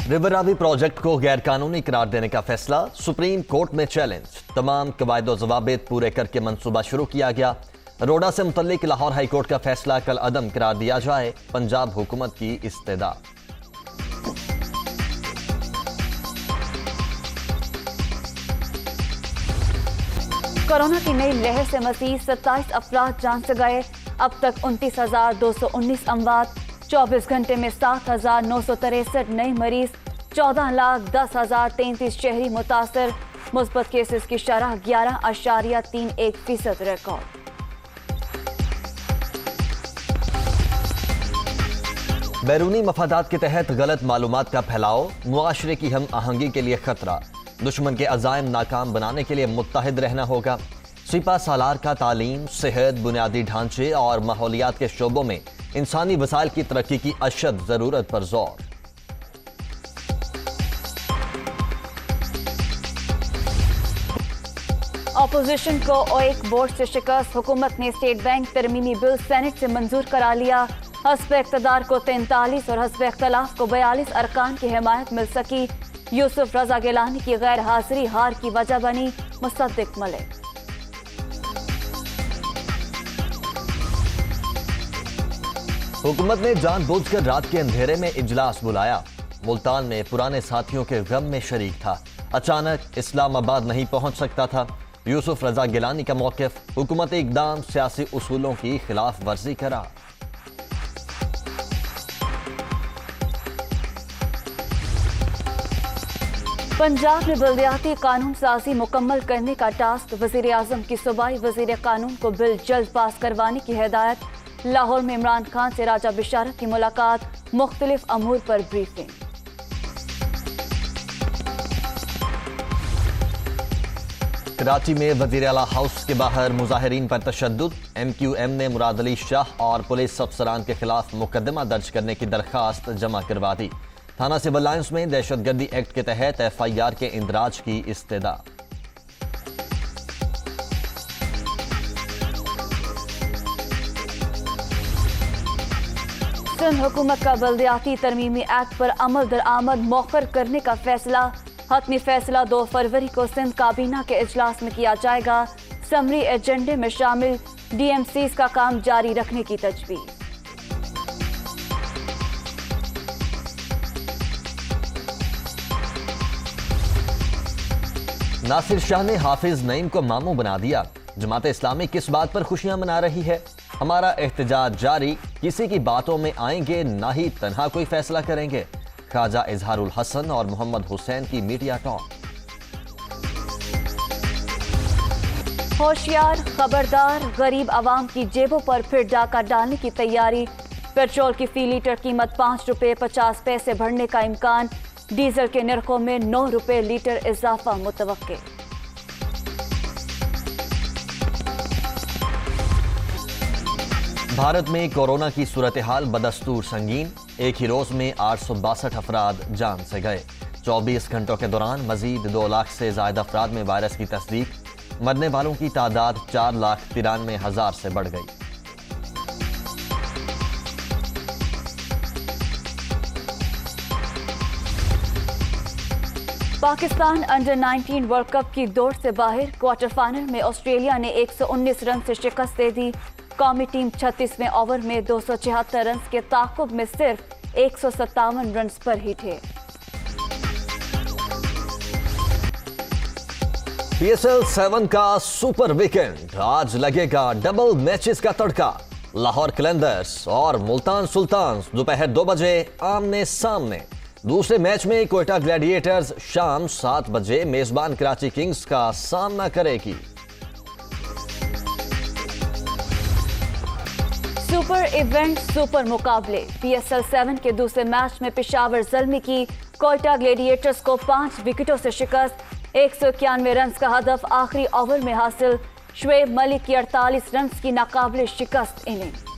River Ravi project को गैर कानूनी करार देने का फैसला सुप्रीम कोर्ट में चैलेंज। तमाम कवायद ज़वाबित पूरे करके मंसूबा शुरू किया गया। रोडा से मुतल्लिक लाहौर हाई कोर्ट का फैसला कल अदम करार दिया जाए, पंजाब हुकूमत की इस्तेदा। कोरोना की नई लहर से मजीद 27 अफराद जान से गए। अब तक 29,219 अमवात। 24 घंटे में 7,963 नए मरीज। 14,10,033 शहरी मुतासर। मुस्बत केसेस की शरह 11.31% रिकॉर्ड। बैरूनी मफादात के तहत गलत मालूमात का फैलाव मुआशरे की हम आहंगी के लिए खतरा। दुश्मन के अज़ाइम नाकाम बनाने के लिए मुत्तहिद रहना होगा। सिपा सालार का तालीम, सेहत, बुनियादी ढांचे और माहौलियात के शोबों में इंसानी वसाइल की तरक्की की अशद जरूरत पर जोर। अपोजिशन को ओएक बोर्ड से शिकस्त। हुकूमत ने स्टेट बैंक तरमीमी बिल सेनेट से मंजूर करा लिया। हस्ब इक़्तिदार को 43 और हस्ब इख्तलाफ को 42 अरकान की हिमायत मिल सकी। यूसुफ रजा गिलानी की गैर हाजिरी हार की वजह बनी। मुसद्दिक मलिक। हुकूमत ने जानबूझकर रात के अंधेरे में इजलास बुलाया। मुल्तान में पुराने साथियों के गम में शरीक था। अचानक इस्लामाबाद नहीं पहुंच सकता था। यूसुफ रजा गिलानी का मौक़िफ़, हुकूमत इक़दाम सियासी उसूलों की खिलाफ वर्जी करा। पंजाब में बल्दियाती कानून साजी मुकम्मल करने का टास्क। वज़ीर आज़म की सूबाई वज़ीर कानून को बिल जल्द पास करवाने की हिदायत। लाहौर में इमरान खान से राजा बिशारत की मुलाकात। मुख्तलिफ अमूर पर ब्रीफिंग। कराची में वज़ीर आला हाउस के बाहर मुजाहिरीन पर तशद्दुद। MQM ने मुराद अली शाह और पुलिस अफसरान के खिलाफ मुकदमा दर्ज करने की दरखास्त जमा करवा दी। थाना सिविल लाइंस में दहशतगर्दी एक्ट के तहत FIR के इंदराज की इस्तेदा। सिंध हुकूमत का बल्दियाती तरमीमी एक्ट पर अमल दरामद मौखर करने का फैसला। हतमी फैसला 2 फरवरी को सिंध काबीना के इजलास में किया जाएगा। समरी एजेंडे में शामिल DMCs का काम जारी रखने की तजवीज़। नासिर शाह ने हाफिज नईम को मामू बना दिया। जमात इस्लामी किस बात पर खुशियां मना रही है? हमारा एहतजाज जारी, किसी की बातों में आएंगे ना ही तन्हा कोई फैसला करेंगे। ख्वाजा इजहारुल हसन और मोहम्मद हुसैन की मीडिया टॉक। होशियार, खबरदार, गरीब आवाम की जेबों पर फिर डाका डालने की तैयारी। पेट्रोल की फी लीटर कीमत 5 रुपये 50 पैसे बढ़ने का इम्कान। डीजल के नरखों में 9 रुपये लीटर इजाफा मुतवक्के। भारत में कोरोना की सूरत हाल बदस्तूर संगीन। एक ही रोज में 862 अफराद जान से गए। 24 घंटों के दौरान मजीद 2 लाख से ज्यादा अफराद में वायरस की तस्दीक। मरने वालों की तादाद 4,93,000 से बढ़ गई। पाकिस्तान अंडर 19 वर्ल्ड कप की दौड़ से बाहर। क्वार्टर फाइनल में ऑस्ट्रेलिया ने 119 रन से शिकस्त दे दी। कौमी टीम 36वें ओवर में 276 रन के ताकुब में सिर्फ 157 रन पर ही थे। PSL 7 का सुपर वीकेंड। आज लगेगा डबल मैचेस का तड़का। लाहौर कलंदर्स और मुल्तान सुल्तान्स दोपहर 2 बजे आमने सामने। दूसरे मैच में कोयटा ग्लैडिएटर्स शाम 7 बजे मेजबान कराची किंग्स का सामना करेगी। सुपर इवेंट, सुपर मुकाबले। PSL 7 के दूसरे मैच में पेशावर ज़ल्मी की कोयटा ग्लैडिएटर्स को 5 विकेटों से शिकस्त। 191 रन का हदफ आखिरी ओवर में हासिल। शुएब मलिक की 48 रन की नाकाबिले शिकस्त इनिंग।